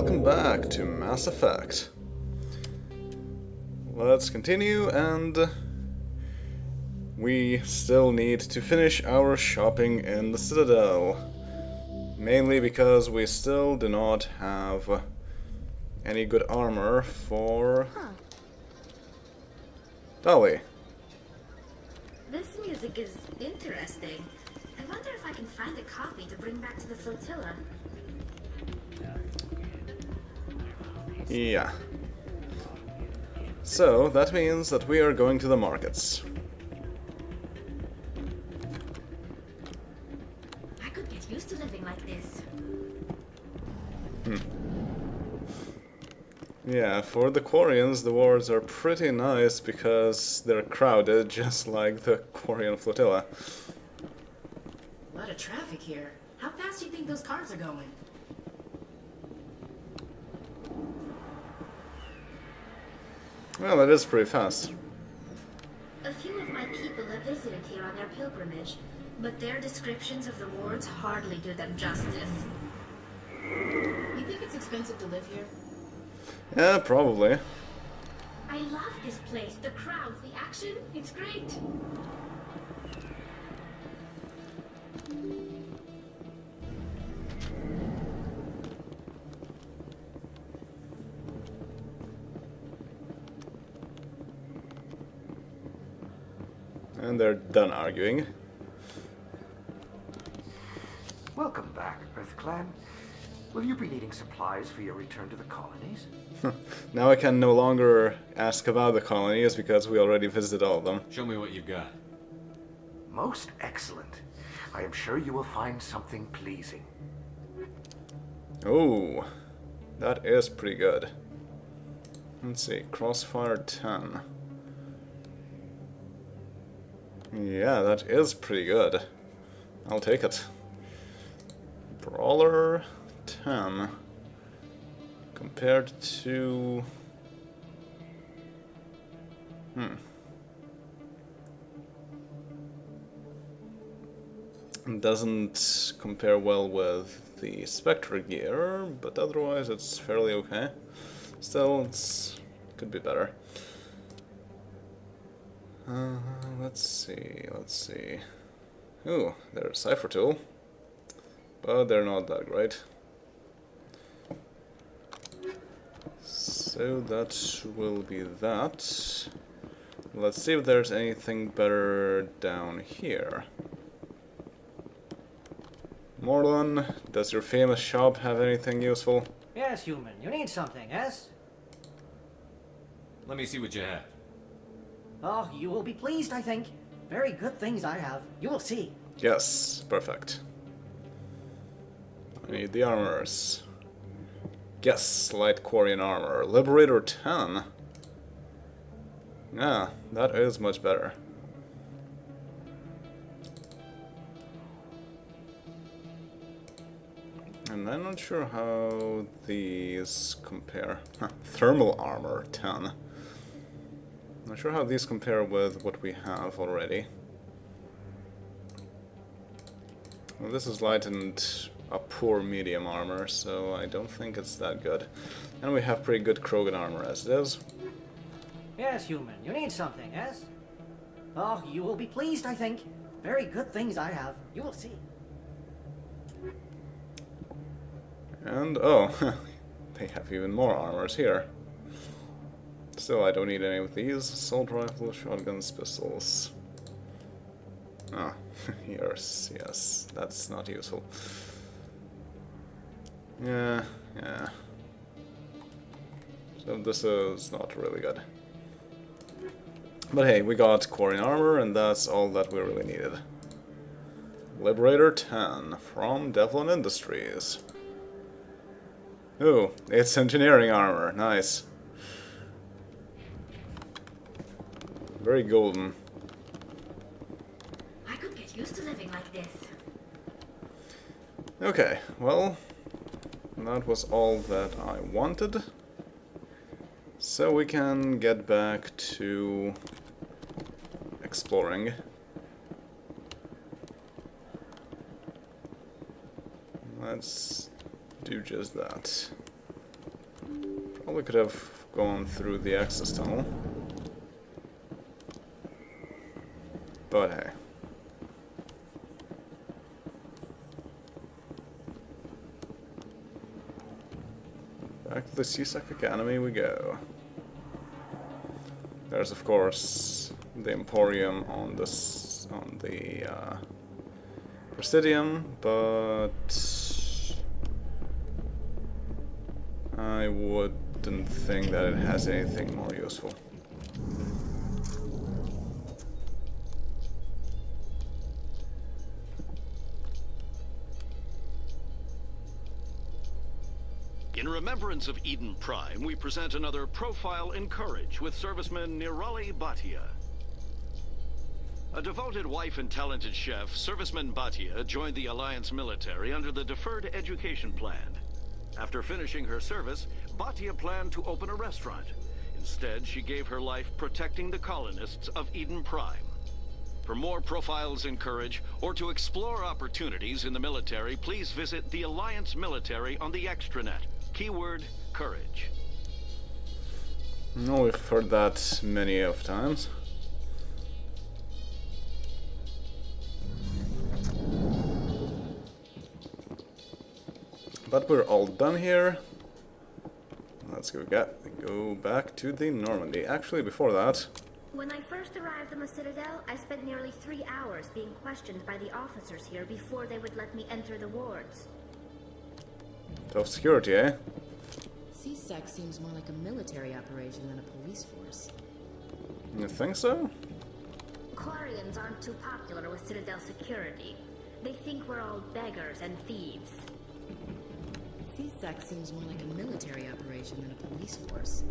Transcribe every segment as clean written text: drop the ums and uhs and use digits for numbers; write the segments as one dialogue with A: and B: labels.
A: welcome back to Mass Effect. Let's continue, and we still need to finish our shopping in the Citadel. Mainly because we still do not have any good armor for Dolly.
B: This music is interesting. I wonder if I can find a copy to bring back to the flotilla.
A: Yeah. So, that means that we are going to the markets.
B: I could get used to living like this.
A: Yeah, for the Quarians, the wards are pretty nice because they're crowded, just like the Quarian flotilla.
C: A lot of traffic here. How fast do you think those cars are going?
A: Well, it is pretty fast.
B: A few of my people have visited here on their pilgrimage, but their descriptions of the wards hardly do them justice.
C: You think it's expensive to live here?
A: Yeah, probably.
B: I love this place. The crowds, the action, it's great.
A: And they're done arguing.
D: Welcome back, EarthClan. Will you be needing supplies for your return to the colonies?
A: Now I can no longer ask about the colonies because we already visited all of them.
E: Show me what you've got.
D: Most excellent. I am sure you will find something pleasing.
A: Oh, that is pretty good. Let's see, Crossfire 10. Yeah, that is pretty good. I'll take it. Brawler 10. Compared to... Doesn't compare well with the Spectre gear, but otherwise it's fairly okay. Still, could be better. Let's see. Ooh, there's a Cipher tool. But they're not that great. So that will be that. Let's see if there's anything better down here. Morlun, does your famous shop have anything useful?
F: Yes, human. You need something, yes?
E: Let me see what you have.
F: Oh, you will be pleased, I think. Very good things I have. You will see.
A: Yes, perfect. I need the armors. Yes, light Quarian armor. Liberator 10. Yeah, that is much better. And I'm not sure how these compare. Thermal armor 10. Not sure how these compare with what we have already. Well, this is light and a poor medium armor, so I don't think it's that good. And we have pretty good Krogan armor as it is.
F: Yes, human. You need something, yes? Oh, you will be pleased, I think. Very good things I have. You will see.
A: And, oh, they have even more armors here. Still, I don't need any of these. Assault rifle, shotguns, pistols. Ah, yes, that's not useful. Yeah. So this is not really good. But hey, we got Quarian armor, and that's all that we really needed. Liberator 10 from Devlin Industries. Ooh, it's engineering armor. Nice. Very golden.
B: I could get used to living like this.
A: Okay, well, that was all that I wanted. So we can get back to exploring. Let's do just that. Probably could have gone through the access tunnel. But hey. Back to the CSEC Academy we go. There's of course the Emporium on this on the Presidium, but I wouldn't think that it has anything more useful.
E: In remembrance of Eden Prime, we present another profile in courage with serviceman Nirali Bhatia. A devoted wife and talented chef, serviceman Bhatia joined the Alliance military under the Deferred Education Plan. After finishing her service, Bhatia planned to open a restaurant. Instead, she gave her life protecting the colonists of Eden Prime. For more profiles in courage, or to explore opportunities in the military, please visit the Alliance military on the extranet. Keyword, courage.
A: No, we've heard that many of times. But we're all done here. Let's go back to the Normandy. Actually, before that...
B: When I first arrived on the Citadel, I spent nearly 3 hours being questioned by the officers here before they would let me enter the wards.
A: Tough security, eh?
C: CSEC seems more like a military operation than a police force.
A: You think so?
B: Quarians aren't too popular with Citadel security. They think we're all beggars and thieves.
C: CSEC seems more like a military operation than a police force.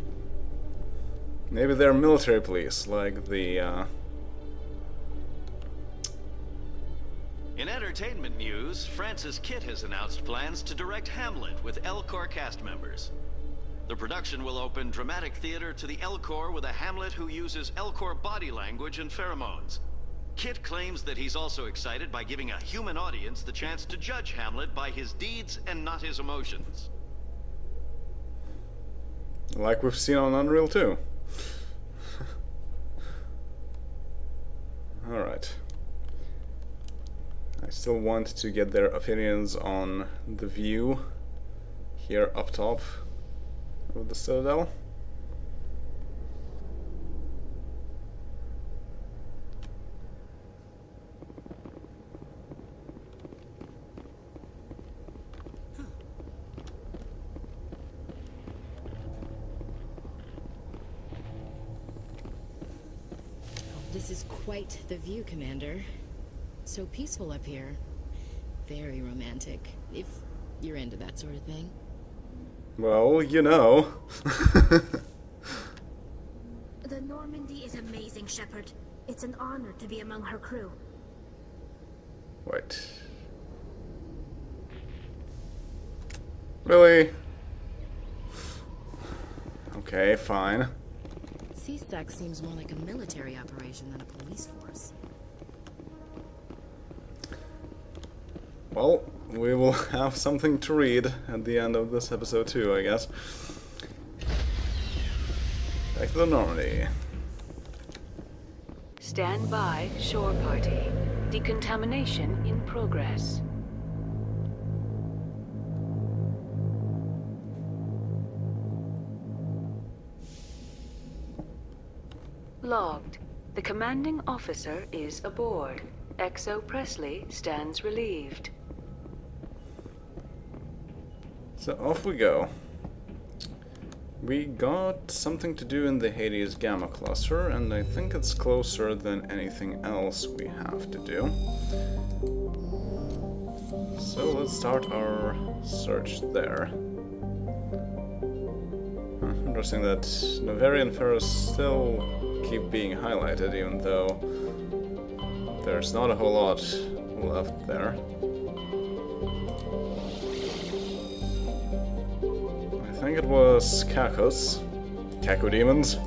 A: Maybe they're military police, like the,
E: In entertainment news, Francis Kitt has announced plans to direct Hamlet with El Corps cast members. The production will open dramatic theater to the El Corps with a Hamlet who uses El Corps body language and pheromones. Kitt claims that he's also excited by giving a human audience the chance to judge Hamlet by his deeds and not his emotions.
A: like we've seen on Unreal 2. Alright. I still want to get their opinions on the view here up top of the Citadel.
C: This is quite the view, Commander. So peaceful up here. Very romantic, if you're into that sort of thing.
A: Well, you know.
B: The Normandy is amazing, Shepard. It's an honor to be among her crew.
A: Wait. Really? Okay, fine.
C: CSEC seems more like a military operation than a police force.
A: Well, we will have something to read at the end of this episode too, I guess. Back to the Normandy.
G: Stand by, shore party. Decontamination in progress. Logged. The commanding officer is aboard. XO Presley stands relieved.
A: So off we go. We got something to do in the Hades Gamma cluster, and I think it's closer than anything else we have to do. So let's start our search there. Interesting that Novari and Ferris still keep being highlighted, even though there's not a whole lot left there. I think it was Kakos. Kako demons.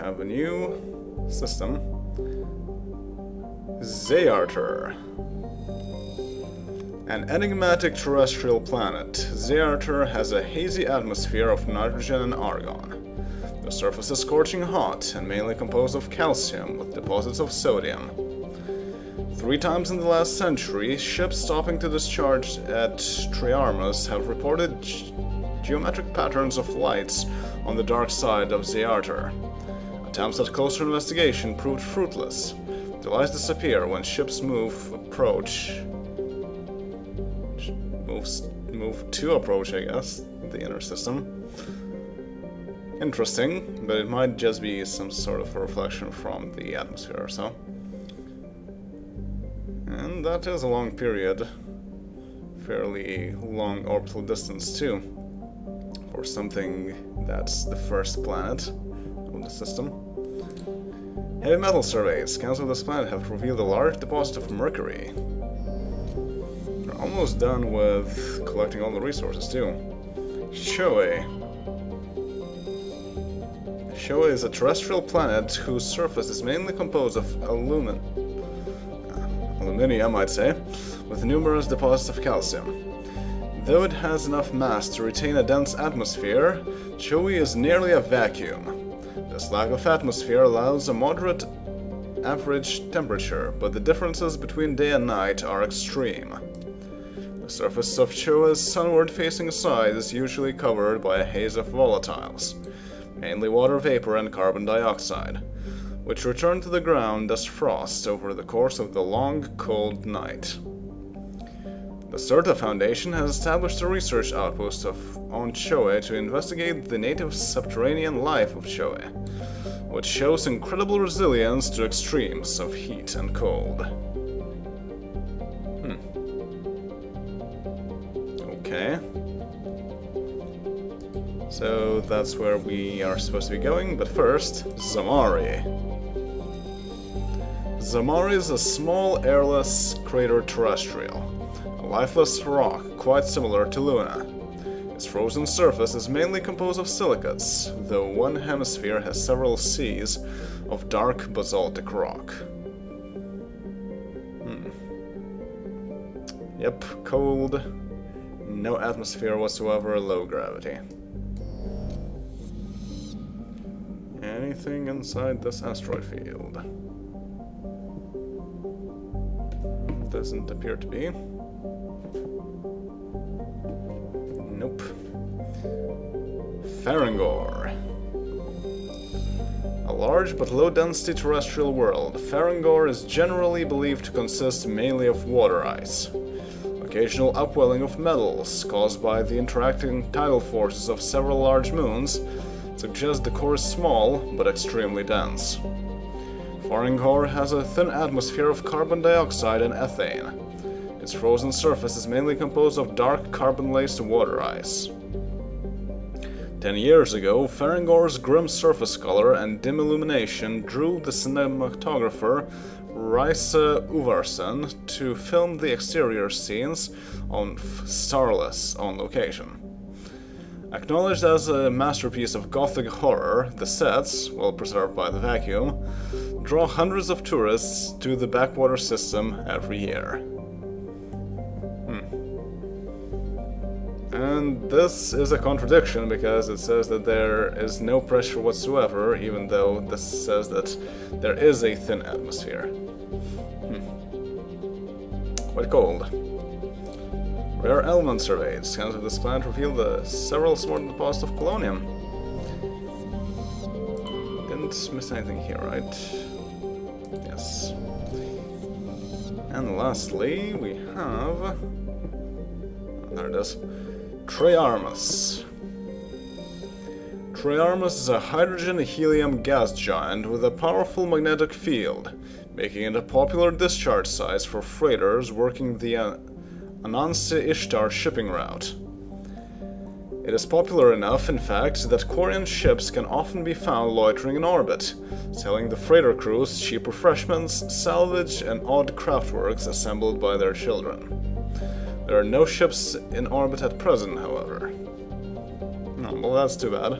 A: have a new system. Zayarter. An enigmatic terrestrial planet, Zayarter has a hazy atmosphere of nitrogen and argon. The surface is scorching hot and mainly composed of calcium with deposits of sodium. 3 times in the last century, ships stopping to discharge at Triarmus have reported geometric patterns of lights on the dark side of Zayarter. Attempts at closer investigation proved fruitless. The lights disappear when ships move to approach, I guess, the inner system. Interesting, but it might just be some sort of a reflection from the atmosphere or so. And that is a long period. Fairly long orbital distance too. For something that's the first planet of the system. Heavy metal surveys. Scans of this planet have revealed a large deposit of mercury. We're almost done with collecting all the resources too. Chohe. Chohe is a terrestrial planet whose surface is mainly composed of aluminium, I'd say, with numerous deposits of calcium. Though it has enough mass to retain a dense atmosphere, Chohe is nearly a vacuum. This lack of atmosphere allows a moderate average temperature, but the differences between day and night are extreme. The surface of Chohe's sunward-facing side is usually covered by a haze of volatiles, mainly water vapor and carbon dioxide, which return to the ground as frost over the course of the long, cold night. The Certa Foundation has established a research outpost on Chohe to investigate the native subterranean life of Chohe, which shows incredible resilience to extremes of heat and cold. Okay. So that's where we are supposed to be going, but first, Zamari. Zamari is a small, airless crater terrestrial, a lifeless rock quite similar to Luna. Its frozen surface is mainly composed of silicates, though one hemisphere has several seas of dark basaltic rock. Yep, cold, no atmosphere whatsoever, low gravity. Anything inside this asteroid field? Doesn't appear to be. Nope. Farangor. A large but low-density terrestrial world, Farangor is generally believed to consist mainly of water ice. Occasional upwelling of metals, caused by the interacting tidal forces of several large moons, suggests the core is small but extremely dense. Farangor has a thin atmosphere of carbon dioxide and ethane. Its frozen surface is mainly composed of dark carbon-laced water ice. 10 years ago, Farangor's grim surface color and dim illumination drew the cinematographer Raisa Uvarson to film the exterior scenes on Starless on location. Acknowledged as a masterpiece of gothic horror, the sets, well preserved by the vacuum, draw hundreds of tourists to the backwater system every year. And this is a contradiction because it says that there is no pressure whatsoever, even though this says that there is a thin atmosphere. Quite cold. Rare element surveyed. Scans of this planet reveal the several small deposits of polonium. Didn't miss anything here, right? Yes. And lastly, we have... there it is. Triarmus. Triarmus is a hydrogen-helium gas giant with a powerful magnetic field, making it a popular discharge site for freighters working the Anansi-Ishtar shipping route. It is popular enough, in fact, that Quarian ships can often be found loitering in orbit, selling the freighter crews cheap refreshments, salvage, and odd craftworks assembled by their children. There are no ships in orbit at present, however. Oh, well, that's too bad.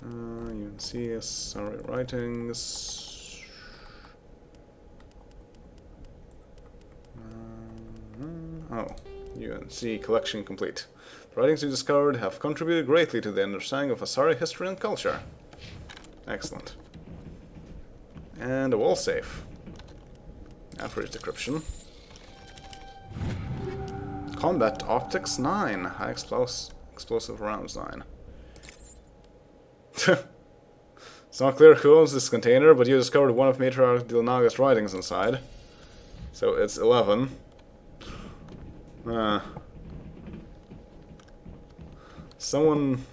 A: You can see, sorry, writings. Oh, UNC collection complete. The writings you discovered have contributed greatly to the understanding of Asari history and culture. Excellent. And a wall safe. Average decryption. Combat optics 9. High explosive rounds 9. It's not clear who owns this container, but you discovered one of Matriarch Dilnaga's writings inside. So it's 11. Someone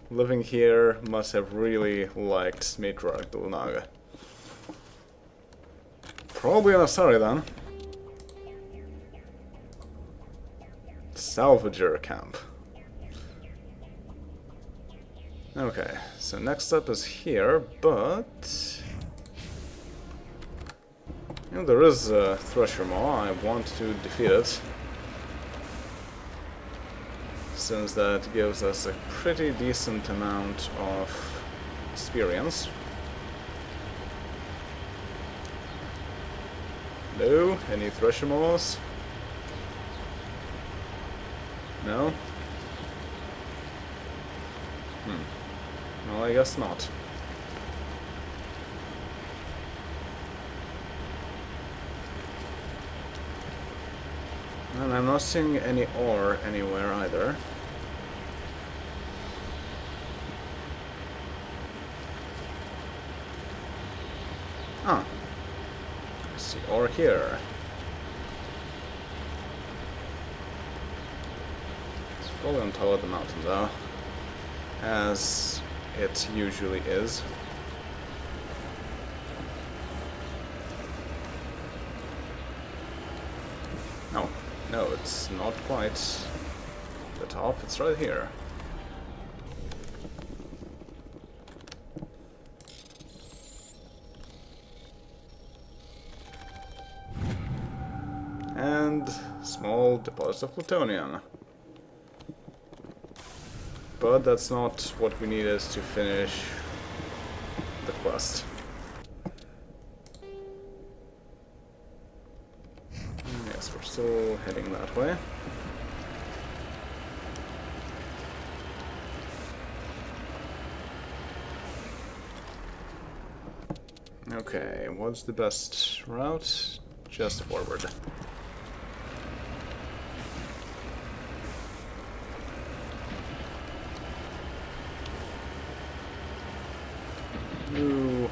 A: living here must have really liked Matriarch Dilnaga. Probably an Asari then. Salvager camp. Okay, so next up is here, but you know, there is a Thresher Maw. I want to defeat it, since that gives us a pretty decent amount of experience. Hello? Any Thresher Maws? No? Well, I guess not. And I'm not seeing any ore anywhere either. Ah. I see ore here. It's probably on top of the mountain though, as it usually is. No, no, it's not quite the top, it's right here. And small deposits of plutonium. But that's not what we needed to finish the quest. Yes, we're still heading that way. Okay, what's the best route? Just forward. Ooh.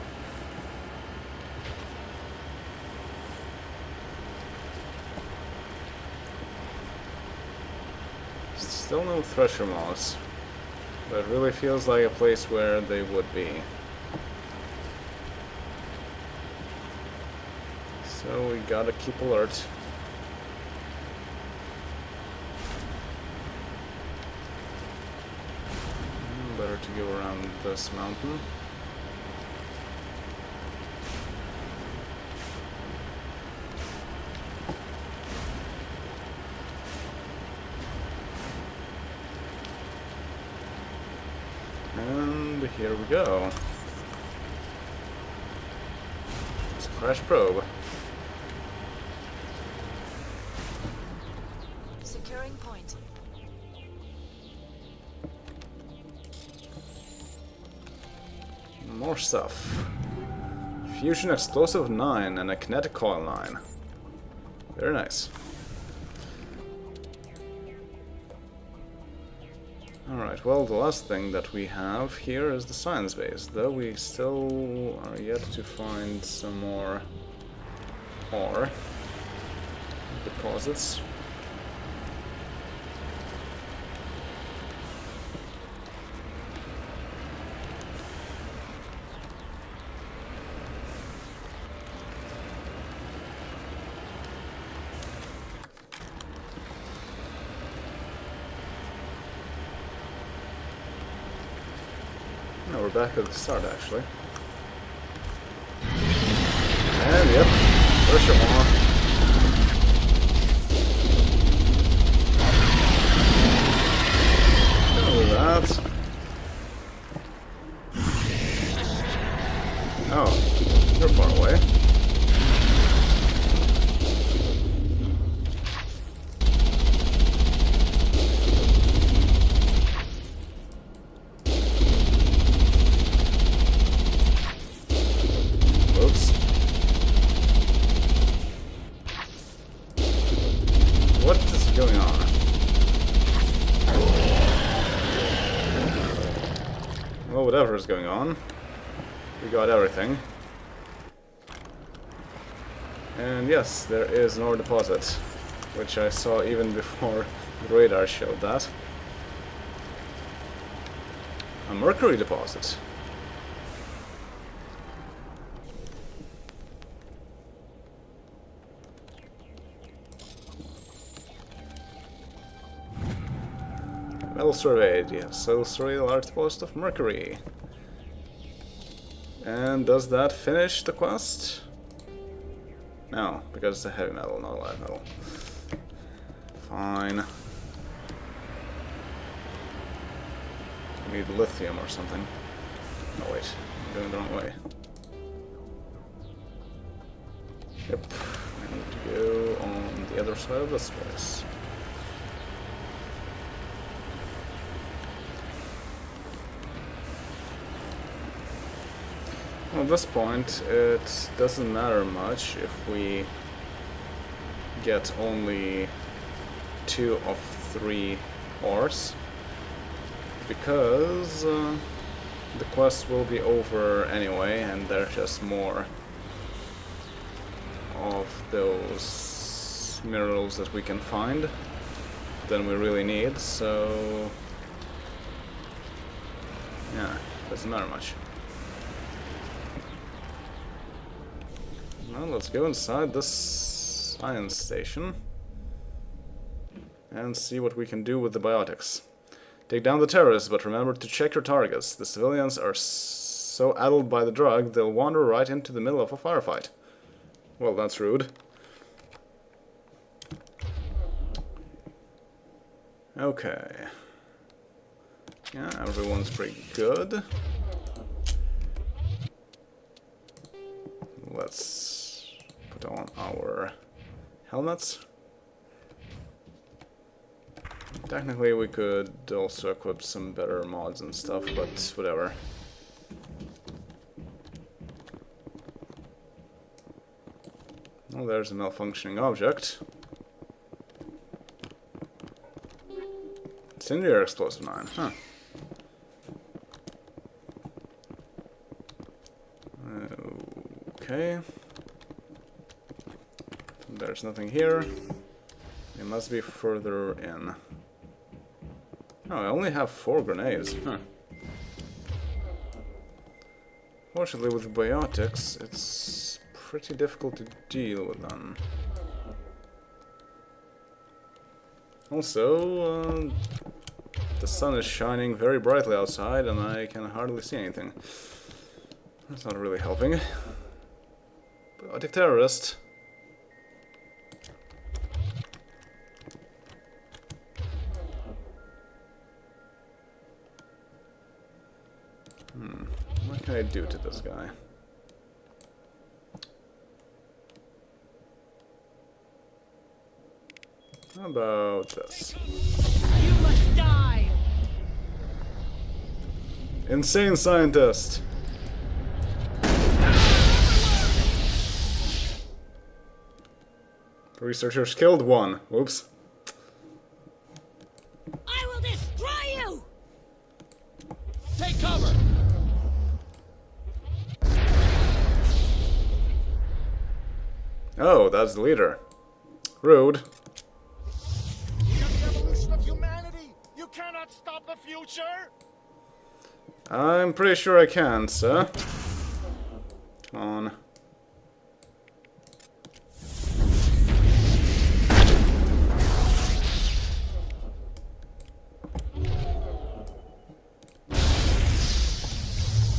A: Still no Thresher Maws, but it really feels like a place where they would be. So we gotta keep alert. Better to go around this mountain. And here we go. It's a crash probe.
C: Securing point.
A: More stuff. Fusion explosive 9 and a kinetic coil 9. Very nice. Alright, well, the last thing that we have here is the science base, though we still are yet to find some more ore deposits. No, we're back at the start, actually. And, yep, pressure on. Done with that. So, whatever is going on, we got everything. And yes, there is an ore deposit, which I saw even before the radar showed that. A mercury deposit. Well surveyed, yes. So survey a large deposit of mercury. And does that finish the quest? No, because it's a heavy metal, not a light metal. Fine. We need lithium or something. No, wait. I'm going the wrong way. Yep. I need to go on the other side of this place. Well, at this point, it doesn't matter much if we get only 2 of 3 ores, because the quest will be over anyway, and there's just more of those minerals that we can find than we really need, so yeah, doesn't matter much. Well, let's go inside this science station and see what we can do with the biotics. Take down the terrorists, but remember to check your targets. The civilians are so addled by the drug, they'll wander right into the middle of a firefight. Well, that's rude. Okay. Yeah, everyone's pretty good. Let's put on our helmets. Technically we could also equip some better mods and stuff, but whatever. Well, there's a malfunctioning object. Incendiary explosive mine, huh. Okay. There's nothing here. It must be further in. Oh, I only have 4 grenades. Huh. Fortunately, with biotics, it's pretty difficult to deal with them. Also, the sun is shining very brightly outside, and I can hardly see anything. That's not really helping. Biotic terrorist. What can I do to this guy? How about this?
H: You must die!
A: Insane scientist! Researchers killed 1. Whoops.
H: I will destroy you! Take cover!
A: Oh, that's the leader. Rude.
I: The evolution of humanity! You cannot stop the future!
A: I'm pretty sure I can, sir. Come on.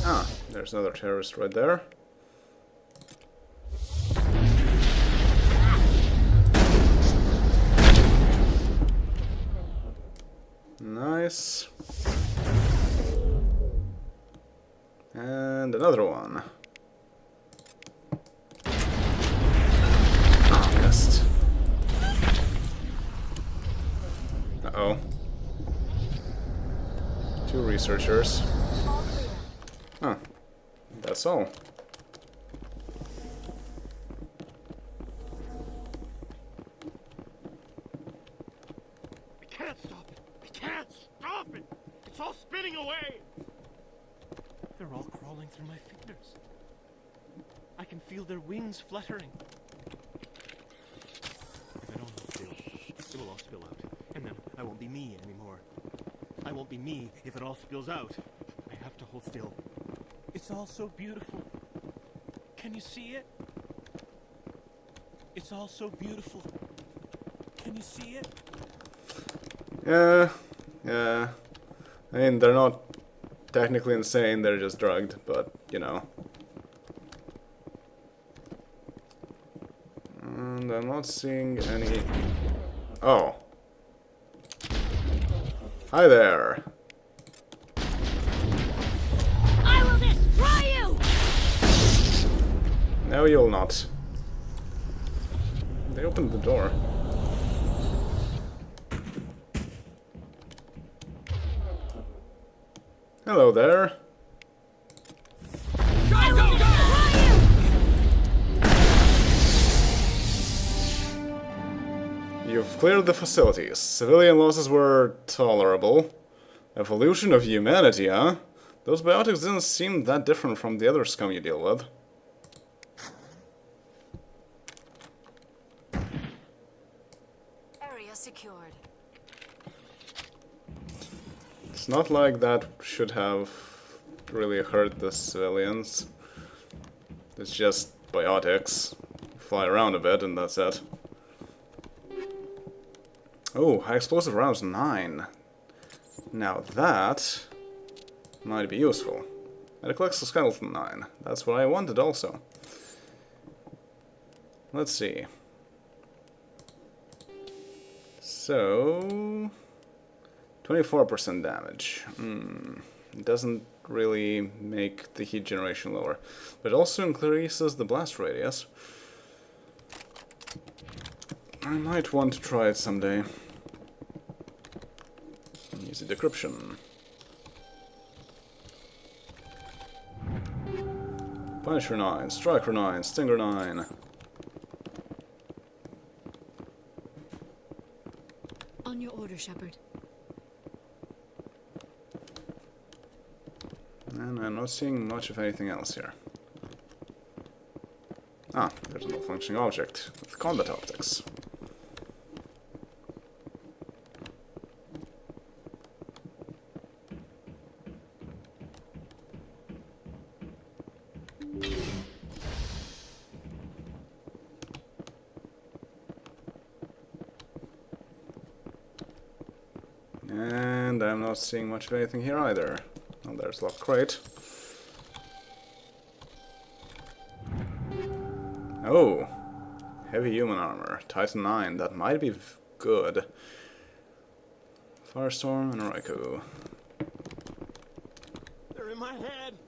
A: Ah, there's another terrorist right there. Nice. And another one. Oh, missed. Uh-oh. 2 researchers. Huh. That's all.
I: I can't stop it! I can't stop it! It's all spinning away!
J: going through my fingers. I can feel their wings fluttering. If I don't hold still, it will all spill out. And then I won't be me anymore. I won't be me if it all spills out. I have to hold still. It's all so beautiful. Can you see it? It's all so beautiful. Can you see it?
A: Yeah. I mean, they're not technically insane, they're just drugged, but, you know. And I'm not seeing any... Oh. Hi there.
H: I will destroy you!
A: No, you'll not. They opened the door. Hello there.
H: I will destroy you!
A: You've cleared the facilities. Civilian losses were tolerable. Evolution of humanity, huh? Those biotics didn't seem that different from the other scum you deal with.
C: Area secured.
A: It's not like that should have really hurt the civilians. It's just biotics. Fly around a bit and that's it. Oh, high explosive rounds 9. Now that might be useful. And it collects a skeleton 9. That's what I wanted also. Let's see. So... 24% damage. It doesn't really make the heat generation lower. But it also increases the blast radius. I might want to try it someday. Use a decryption. Punisher 9, Striker 9, Stinger 9.
C: On your order, Shepard.
A: And I'm not seeing much of anything else here. Ah, there's a malfunctioning object with combat optics. And I'm not seeing much of anything here either. Oh, there's locked crate. Oh, heavy human armor, Titan 9. That might be good. Firestorm and Raikou.
J: They're in my head.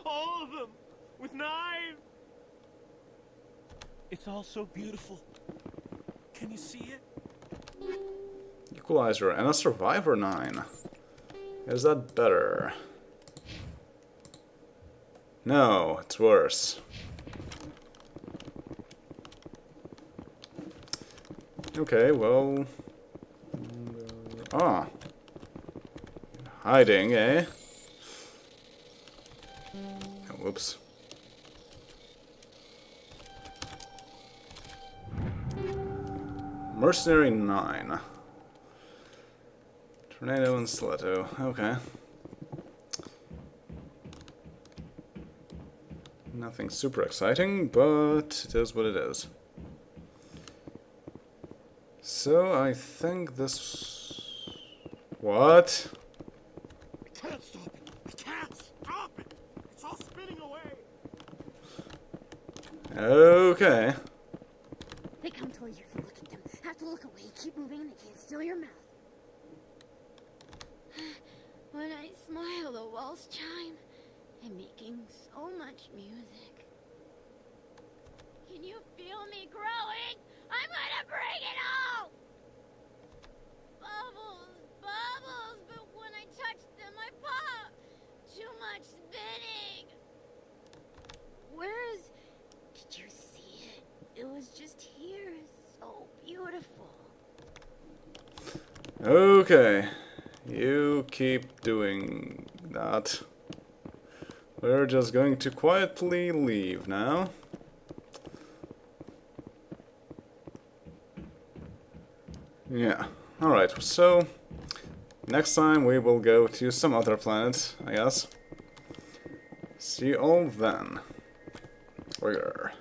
J: All of them. With 9. It's all so beautiful. Can you see it?
A: Equalizer and a Survivor 9. Is that better? No, it's worse. Okay, well... Ah. Hiding, eh? Oh, whoops. Mercenary 9. Tornado and Stiletto. Okay. Nothing super exciting, but it is what it is. So I think this... What?
I: I can't stop it. I can't stop it. It's all spinning away.
A: Okay.
K: They come toward you. Look at them. Have to look away. Keep moving and they can't steal your mouth. When I smile, the walls chime. I'm making so much music. Can you feel me growing? I'm gonna bring it all! Bubbles, bubbles, but when I touch them, I pop. Too much spinning. Where is... Did you see it? It was just here. So beautiful.
A: Okay. You keep doing that. We're just going to quietly leave now. Yeah, alright, so next time we will go to some other planet, I guess. See you all then. Rigor.